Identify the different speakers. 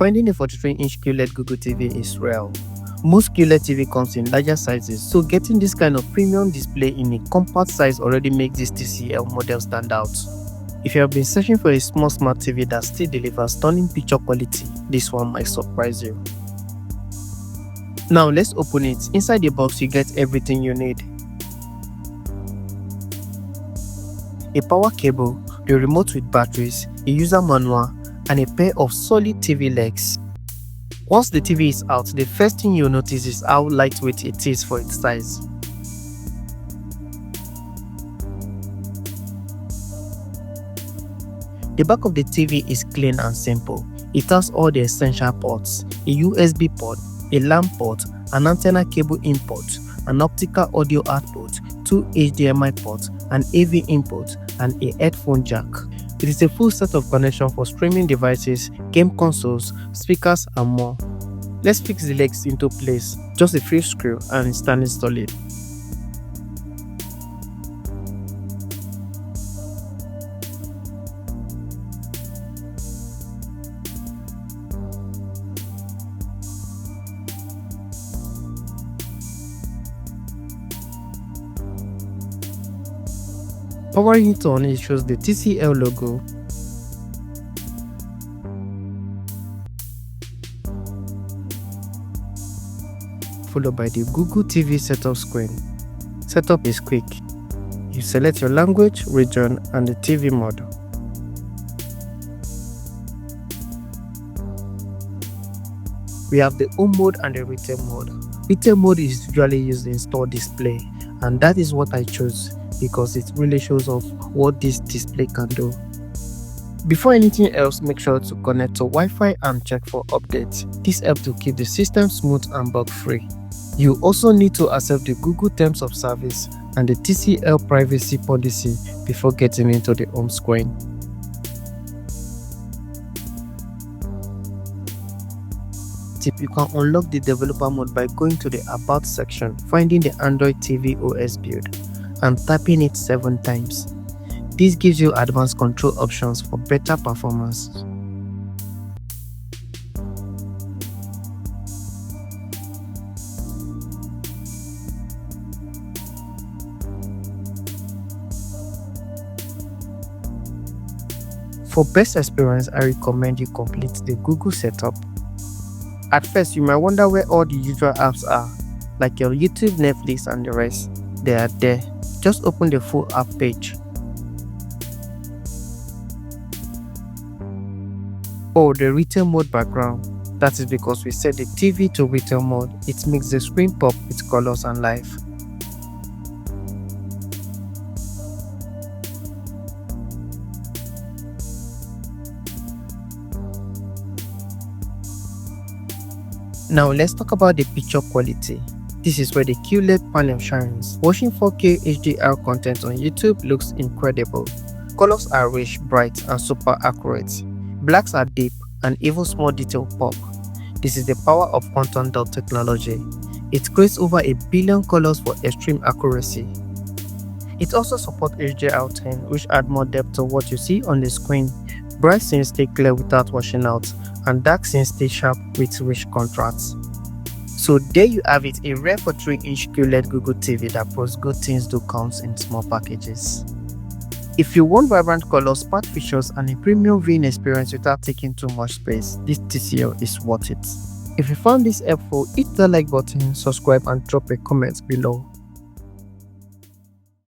Speaker 1: Finding a 43-inch QLED Google TV is rare. Most QLED TV comes in larger sizes, so getting this kind of premium display in a compact size already makes this TCL model stand out. If you have been searching for a small smart TV that still delivers stunning picture quality, this one might surprise you. Now let's open it. Inside the box you get everything you need. A power cable, the remote with batteries, a user manual, and a pair of solid TV legs. Once the TV is out, the first thing you'll notice is how lightweight it is for its size. The back of the TV is clean and simple. It has all the essential ports: a USB port, a LAN port, an antenna cable input, an optical audio output, 2 HDMI ports, an AV input, and a headphone jack. It is a full set of connections for streaming devices, game consoles, speakers, and more. Let's fix the legs into place. Just a few screws and it's standing solid. Powering it on, it shows the TCL logo. Followed by the Google TV setup screen. Setup is quick. You select your language, region, and the TV model. We have the home mode and the retail mode. Retail mode is usually used in store display, and that is what I chose because it really shows off what this display can do. Before anything else, make sure to connect to Wi-Fi and check for updates. This helps to keep the system smooth and bug free. You also need to accept the Google Terms of Service and the TCL privacy policy before getting into the home screen. Tip: you can unlock the developer mode by going to the About section, finding the Android TV OS build, and tapping it 7 times. This gives you advanced control options for better performance. For best experience, I recommend you complete the Google setup. At first, you might wonder where all the usual apps are, like your YouTube, Netflix, and the rest. They are there. Just open the full app page. Oh, the retail mode background. That is because we set the TV to retail mode. It makes the screen pop with colors and life. Now let's talk about the picture quality. This is where the QLED panel shines. Watching 4K HDR content on YouTube looks incredible. Colors are rich, bright, and super accurate. Blacks are deep, and even small detail pop. This is the power of quantum dot technology. It creates over 1 billion colors for extreme accuracy. It also supports HDR10, which adds more depth to what you see on the screen. Bright scenes stay clear without washing out, and dark scenes stay sharp with rich contrasts. So there you have it, a rare 43-inch QLED Google TV that proves good things do come in small packages. If you want vibrant colors, smart features, and a premium viewing experience without taking too much space, this TCL is worth it. If you found this helpful, hit the like button, subscribe, and drop a comment below.